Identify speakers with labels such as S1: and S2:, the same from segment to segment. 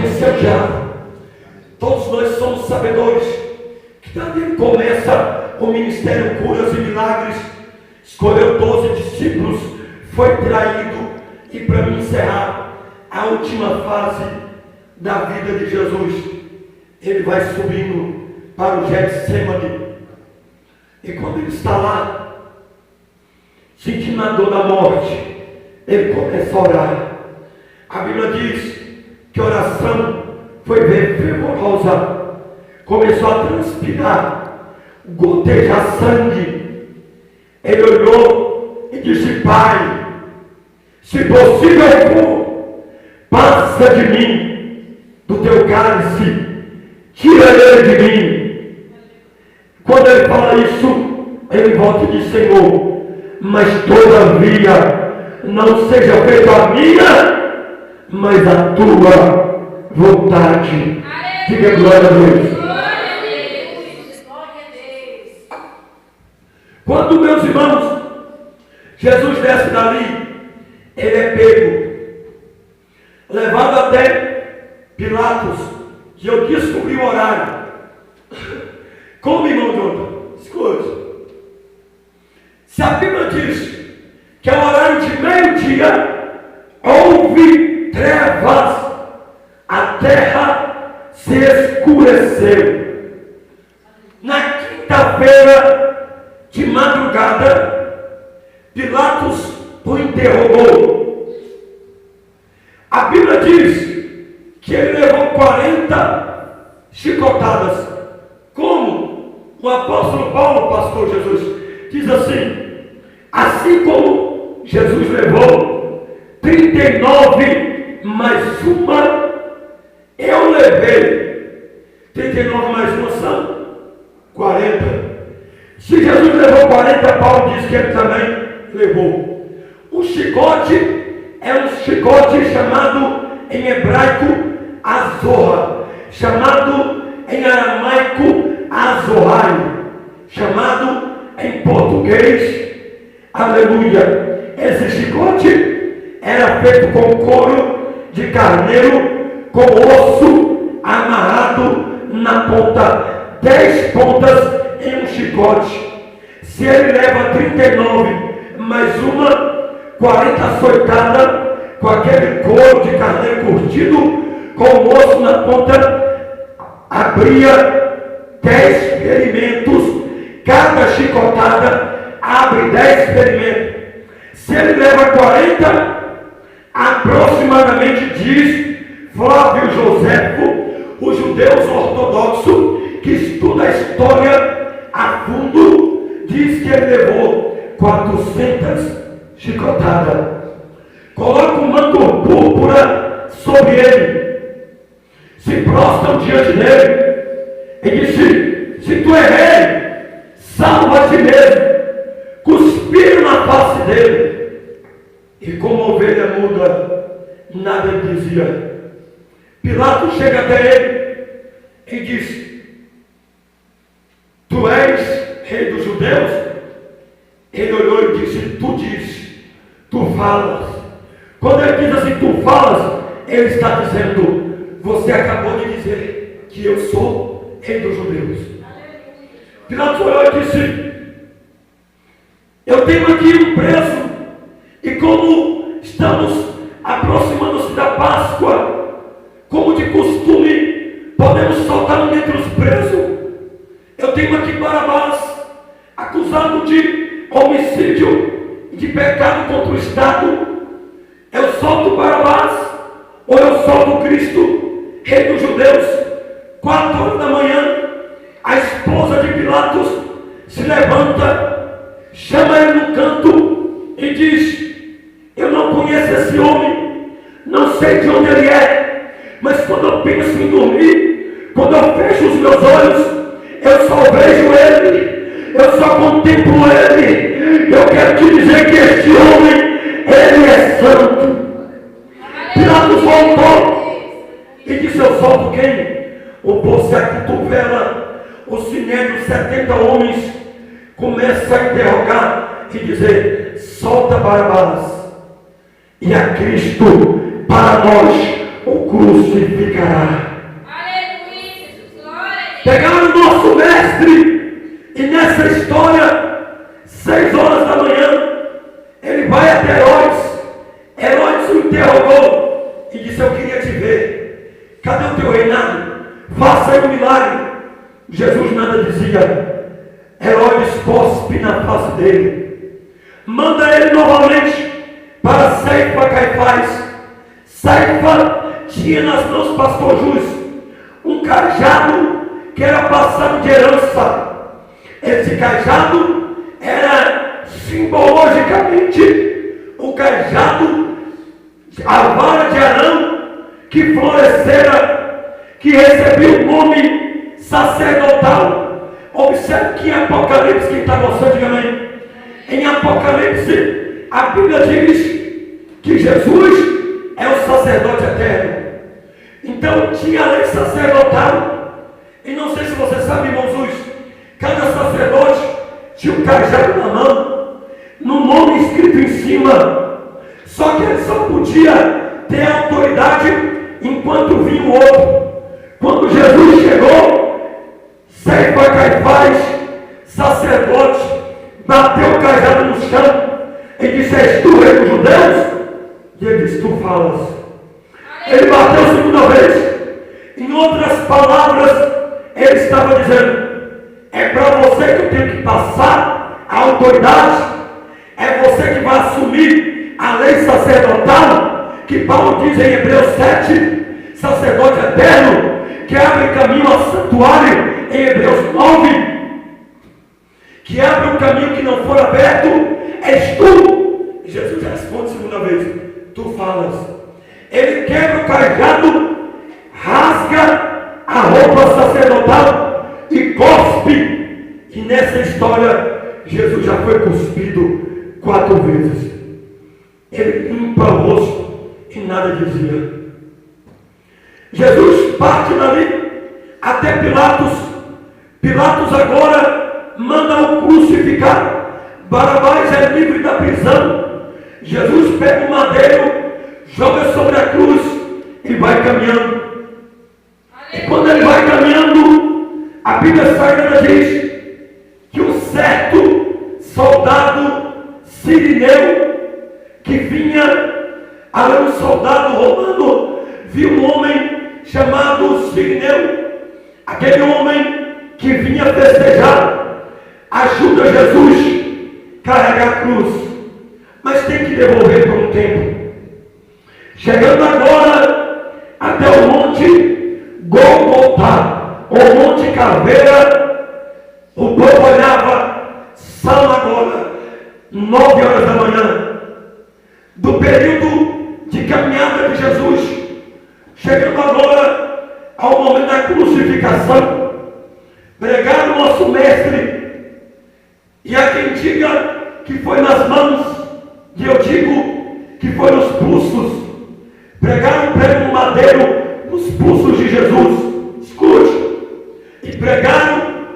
S1: vencer o diabo. Todos nós somos sabedores que Davi começa o ministério Curas e Milagres, escolheu 12 discípulos, foi traído, e para me encerrar a última fase da vida de Jesus, ele vai subindo para o Getsemane, e quando ele está lá, sentindo a dor da morte, ele começa a orar. A Bíblia diz que a oração foi fervorosa, começou a transpirar, gotejar sangue. Ele olhou e disse: Pai, se possível for, passa de mim do teu cálice, tira ele de mim. Quando ele fala isso, ele volta e diz: Senhor, mas todavia não seja feita a minha, mas a tua vontade. Diga glória a Deus. Quando, meus irmãos, Jesus desce dali, ele é pego, levado até Pilatos, e eu descobri o horário. Como, irmão Jonathan? Escute. Se a Bíblia diz que é o horário de meio-dia, houve trevas, a terra se escureceu. Na quinta-feira de madrugada, Pilatos o interrogou. A Bíblia diz que ele levou 40 chicotadas. Como? O apóstolo Paulo, pastor Jesus, diz assim como Jesus levou 39 mais uma, eu levei 39 mais uma são 40. Se Jesus levou 40, Paulo diz que ele também levou. O chicote é um chicote chamado em hebraico azorra, chamado em aramaico azorrai, chamado em português, aleluia. Esse chicote era feito com couro de carneiro, com osso amarrado na ponta, 10 pontas em um chicote. Se ele leva 39 mais uma, 40 açoitadas, com aquele couro de carneiro curtido, com o osso na ponta, abria 10 ferimentos. Cada chicotada abre 10 ferimentos. Se ele leva 40, aproximadamente, diz Flávio Joséfo, o judeu ortodoxo que estuda a história a fundo, diz que ele levou 400 chicotadas. Coloca um manto púrpura sobre ele, se prostram diante dele e disse: se tu é rei, salva a ti mesmo. Cuspiram na face dele, e como ovelha muda, nada ele dizia. Pilatos chega até ele e diz: tu és rei dos judeus? Ele olhou e disse: tu dizes, tu falas. Quando ele diz assim, tu falas, ele está dizendo: você acabou de dizer que eu sou rei dos judeus. Pilatos olhou e disse: eu tenho aqui um preso, e como estamos aproximando-se da Páscoa, como de costume, podemos soltar um dentre os presos. Eu tenho aqui Barabás, acusado de homicídio e de pecado contra o Estado. Eu solto Barabás, ou eu solto Cristo, rei dos judeus. 4 horas da manhã, a esposa de Pilatos se levanta, chama ele no canto e diz: eu não conheço esse homem, não sei de onde ele é, mas quando eu penso em dormir, quando eu fecho os meus olhos, eu só vejo ele, eu só contemplo ele. Eu quero te dizer que este homem, ele é santo. Pilatos voltou e disse: eu solto quem? O povo se acotovela, o sinédrio, 70 homens, começa a interrogar e dizer: solta Barabás e a Cristo para nós o crucificará. Pegaram o nosso mestre, e nessa história, 6 horas da manhã, ele vai até Herodes. Herodes o interrogou e disse: eu queria te ver, cadê o teu reinado? Faça aí um milagre. Jesus nada dizia. Herodes cospe na face dele, manda ele novamente para Caifa Caifás. Caifa tinha nas mãos, pastor Júlio, um cajado que era passado de herança. Esse cajado era simbologicamente o cajado, a vara de Arão que florescera, que recebeu o nome sacerdotal. Observe que em Apocalipse, quem está gostando, diga amém. Em Apocalipse, a Bíblia diz que Jesus é o sacerdote eterno. Então tinha a lei sacerdotal. E não sei se você sabe, irmãos, cada sacerdote tinha um cajado na mão, no nome escrito em cima. Só que ele só podia ter autoridade enquanto vinha o outro. Quando Jesus chegou, Caifa Caifás, sacerdote, bateu o cajado no chão e disse: és tu rei dos judeus? E ele disse: tu falas. Ele bateu a segunda vez. Em outras palavras, ele estava dizendo: é para você que eu tenho que passar a autoridade, é você que vai assumir a lei sacerdotal, que Paulo diz em Hebreus 7, sacerdote eterno, que abre caminho ao santuário, em Hebreus 9, que abre um caminho que não for aberto, és tu. E Jesus responde segunda vez: tu falas. Ele quebra o cajado, rasga a roupa sacerdotal e cospe. E nessa história, Jesus já foi cuspido 4 vezes. Ele limpa o rosto e nada dizia. Jesus parte dali até Pilatos. Pilatos agora manda o crucificar. Barabás é livre da prisão. Jesus pega o madeiro, joga sobre a cruz e vai caminhando. E quando ele vai caminhando, a Bíblia Sagrada diz que um certo soldado sirineu que vinha, além do soldado romano, viu um homem chamado Sirineu. Aquele homem que vinha festejar ajuda Jesus a carregar a cruz, mas tem que devolver por um tempo. Chegando agora até o monte Gólgota, o monte Caveira, o povo olhava. São agora 9 horas da manhã do período de caminhada de Jesus, chegando agora ao momento da crucificação. Pregaram o nosso mestre, e há quem diga que foi nas mãos, e eu digo que foi nos pulsos. Pregaram um prego no madeiro nos pulsos de Jesus. Escute. E pregaram,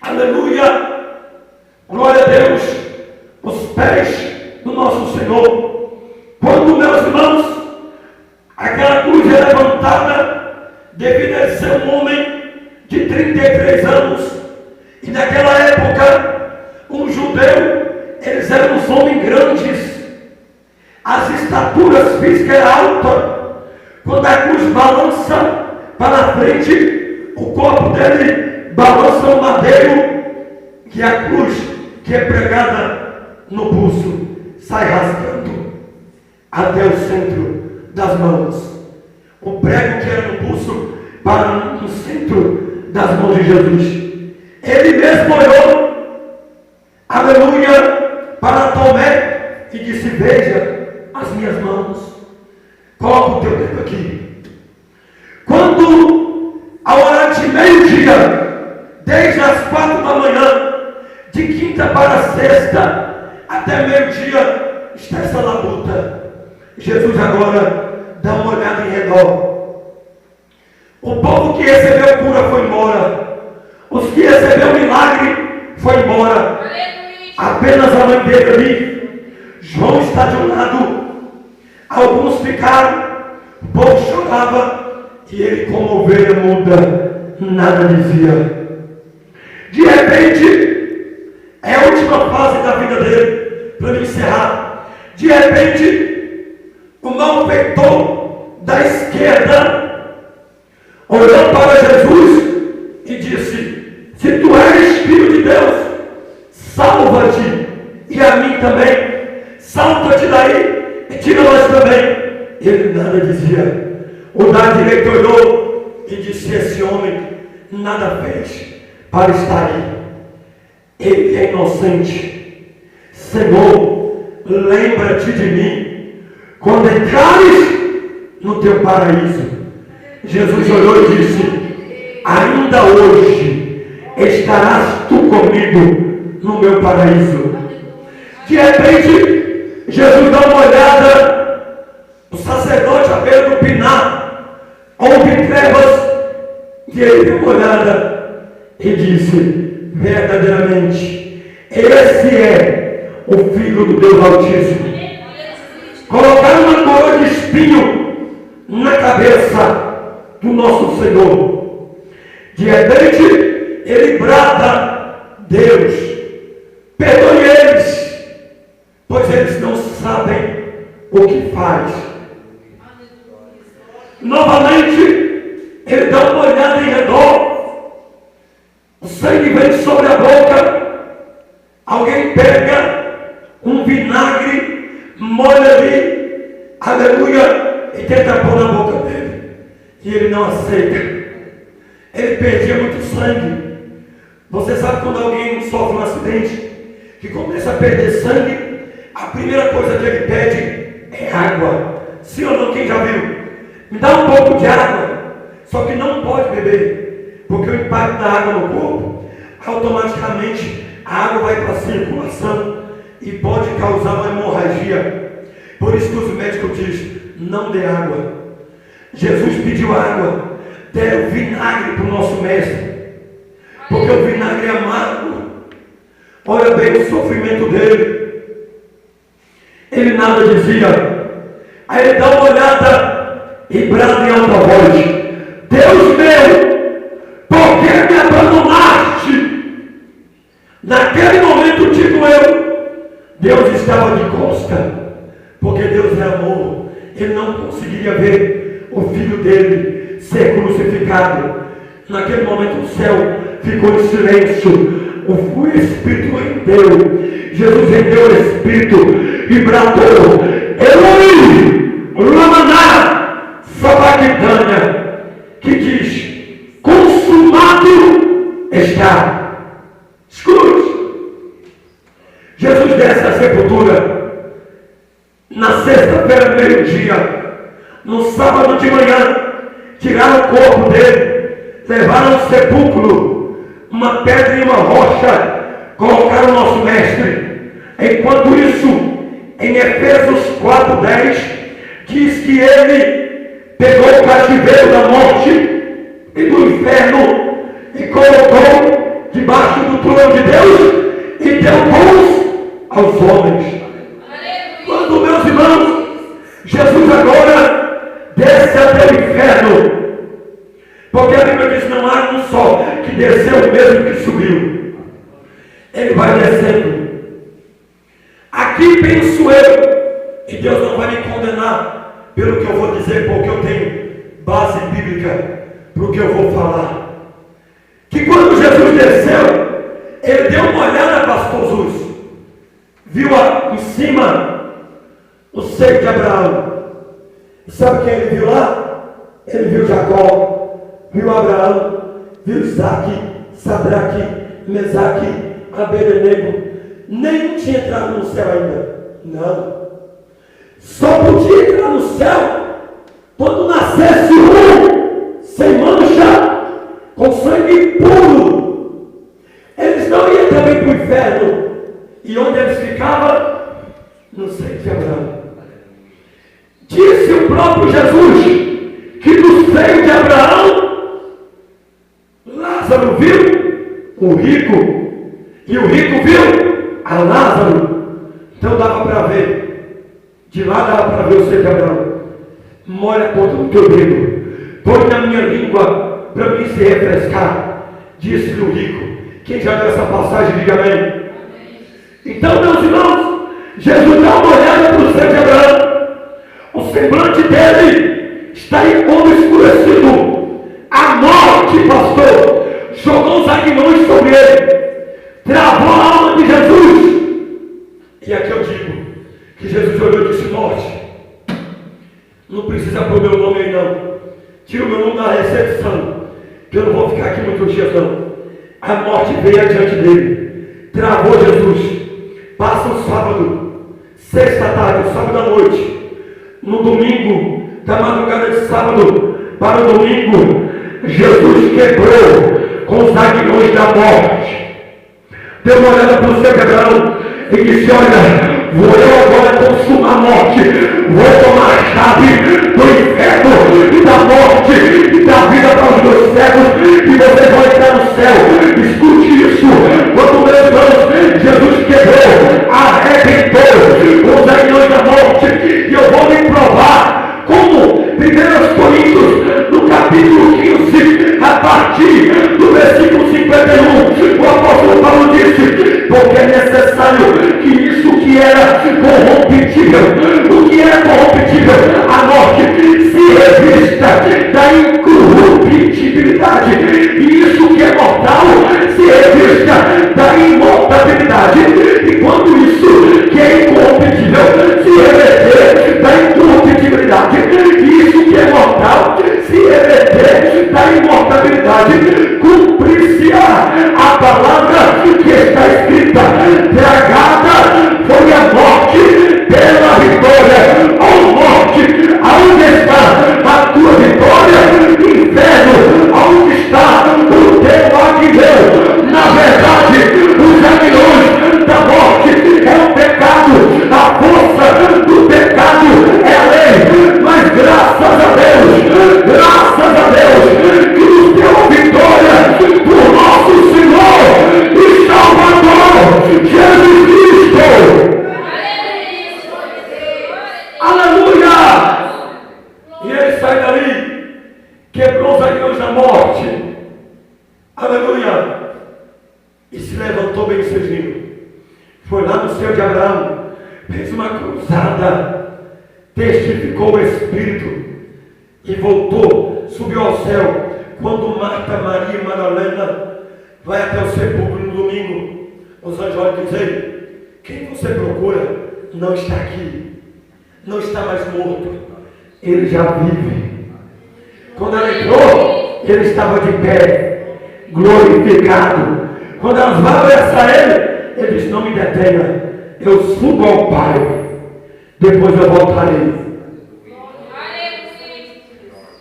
S1: aleluia, glória a Deus, os pés do nosso Senhor. Quando, meus irmãos, aquela cruz é levantada, devido a ser um homem de 33 anos, e naquela época, um judeu, eles eram os homens grandes, as estaturas físicas eram altas. Quando a cruz balança para frente, o corpo dele balança o madeiro, que a cruz que é pregada no pulso sai rasgando até o centro das mãos. O prego que era no pulso para no centro das mãos de Jesus. Ele mesmo olhou, aleluia, para Tomé e disse: veja as minhas mãos, coloca o teu dedo aqui. Quando, ao horário de meio-dia, desde as 4 da manhã, de quinta para sexta, até meio-dia, está essa labuta. Jesus agora dá uma olhada em redor. O povo que recebeu cura foi embora. Os que receberam milagre foi embora. Apenas a mãe dele ali. João está de um lado. Alguns ficaram. O povo chorando. chorava e ele, como ovelha muda, nada dizia. De repente, é a última fase da vida dele, para me encerrar. De repente, o malfeitor da esquerda olhou para Jesus e disse: se tu és filho de Deus, salva-te e a mim também. Salta-te daí e tira nós também. Ele nada dizia. O da direita olhou e disse: esse homem nada fez para estar aí. Ele é inocente. Senhor, lembra-te de mim quando entrares no teu paraíso. Jesus olhou e disse: ainda hoje estarás tu comigo no meu paraíso. De repente, Jesus dá uma olhada, o sacerdote à beira do pinar, houve trevas, e ele deu uma olhada e disse: verdadeiramente, esse é o Filho do Deus Altíssimo. Colocaram uma coroa de espinho na cabeça do nosso Senhor. De repente, ele brada: Deus, perdoe eles, pois eles não sabem o que faz. Novamente, ele dá uma olhada em redor, o sangue vem sobre a boca, alguém pega um vinagre, molha ali, aleluia, e tenta pôr na boca dele, e ele não aceita. Ele perdia muito sangue. Você sabe quando alguém sofre um acidente, que começa a perder sangue, a primeira coisa que ele pede é água. Sim ou não? Quem já viu? Me dá um pouco de água. Só que não pode beber, porque o impacto da água no corpo, automaticamente a água vai para a circulação e pode causar uma hemorragia. Por isso que os médicos dizem: não dê água. Jesus pediu água, deram vinagre para o nosso mestre, porque o vinagre é amargo. Olha bem o sofrimento dele. Ele nada dizia. Aí ele dá uma olhada e brada em alta voz: Deus meu, por que me abandonaste? Naquele momento, digo eu, Deus estava de costa, porque Deus é amor. Ele não conseguiria ver o filho dele ser crucificado. Naquele momento o céu ficou em silêncio. O Espírito rendeu. Jesus rendeu o Espírito e bradou: Eloi, lama sabachthani, que diz: consumado está. Escute. Jesus desce à sepultura na sexta-feira, meio-dia. No sábado de manhã, tiraram o corpo dele, levaram ao sepulcro, uma pedra e uma rocha, colocaram o nosso mestre. Enquanto isso, em Efésios 4:10, diz que ele pegou o cativeiro da morte e do inferno e colocou debaixo do trono de Deus e deu luz aos homens. Quando, meus irmãos, Jesus agora desce até o inferno, porque a Bíblia diz: não há um só que desceu o mesmo que subiu. Ele vai descendo. Aqui penso eu, e Deus não vai me condenar pelo que eu vou dizer, porque eu tenho base bíblica para o que eu vou falar. Que quando Jesus desceu, ele deu uma olhada, pastor Zuz, viu em cima o seio de Abraão. E sabe quem ele viu lá? Ele viu Jacó, viu Abraão, viu Isaac, Sadraque, Mesaque, Abednego. Nenhum tinha entrado no céu ainda. Não. Só podia entrar no céu quando nascesse um sem mancha, com sangue puro. Eles não iam também para o inferno. E onde eles ficavam? No seio de Abraão. Disse o próprio Jesus que no seio de Abraão, Lázaro viu o rico, e o rico viu a Lázaro. Então dava para ver, de lá dava para ver o seio de Abraão. molha a ponta do teu dedo, põe na minha língua para mim se refrescar, disse o rico. Quem já leu essa passagem, diga amém. Então, meus irmãos, Jesus dá uma olhada para o servo de Abraão, o semblante dele está obscurecido. A morte, pastor, jogou os aguilhões sobre ele, travou a alma de Jesus. E aqui eu digo que Jesus olhou e disse: morte, não precisa pôr meu nome aí não, tira o meu nome da recepção, que eu não vou ficar aqui muitos dias não. A morte veio adiante dele, travou Jesus. Passa o sábado, sexta tarde, o sábado à noite, no domingo, da madrugada de sábado para o domingo, Jesus quebrou com os aguilhões da morte. Deu uma olhada para o seu Abraão e disse: olha, vou eu agora consumar a morte, vou tomar a chave do inferno e da morte e da vida para os meus cegos, e vocês vão entrar no céu. Escute isso, quando meus irmãos, Jesus quebrou, arrebentou os aguilhões da morte, e eu vou lhe provar como 1 Coríntios, no capítulo 15, a partir do versículo 51, o apóstolo Paulo disse: porque é necessário que isso que era corromptível, o que era corromptível, a morte, se revista da incorruptibilidade, e isso que é mortal se revista da imortalidade. E quando isso que é incorruptível se reverter da incorruptibilidade, e isso que é mortal se reverter da imortalidade, cumprir-se-á a palavra que está escrita: tragada foi a morte pela vitória. Ó morte, aonde está a tua vitória? Inferno, aonde está o teu aguilhão? Na verdade, os aguilhões da morte é o pecado, a força do pecado é a lei, mas graças a Deus, que nos deu a vitória por nosso Senhor e Salvador Jesus Cristo. Aleluia! E ele sai dali, quebrou os aguilhões da morte, aleluia, e se levantou bem cedinho, foi lá no seio de Abraão, fez uma cruzada, testificou o Espírito e voltou, subiu ao céu. Quando Marta, Maria e Madalena vai até o sepulcro no domingo, os anjos olham e dizem: quem você procura não está aqui, não está mais morto, ele já vive. Quando ela entrou, ele estava de pé, glorificado. Quando elas vão abraçar ele disse: não me detenha, eu subo ao Pai, depois eu voltarei.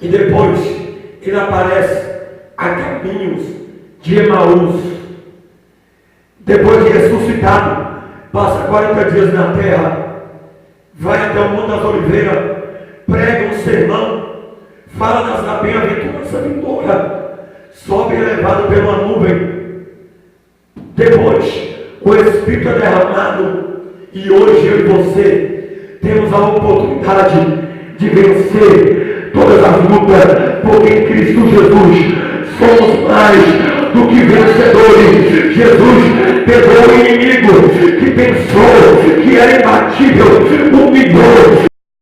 S1: E depois ele aparece a caminhos de Emaús. Depois de ressuscitado, passa 40 dias na terra, vai até o Monte das Oliveiras, prega um sermão, fala das bem-aventuranças vindouras, sobe elevado pela nuvem. Depois o Espírito é derramado, e hoje eu e você temos a oportunidade de vencer todas as lutas, porque em Cristo Jesus somos mais do que vencedores. Jesus pegou o inimigo que pensou que era imbatível, humilhou,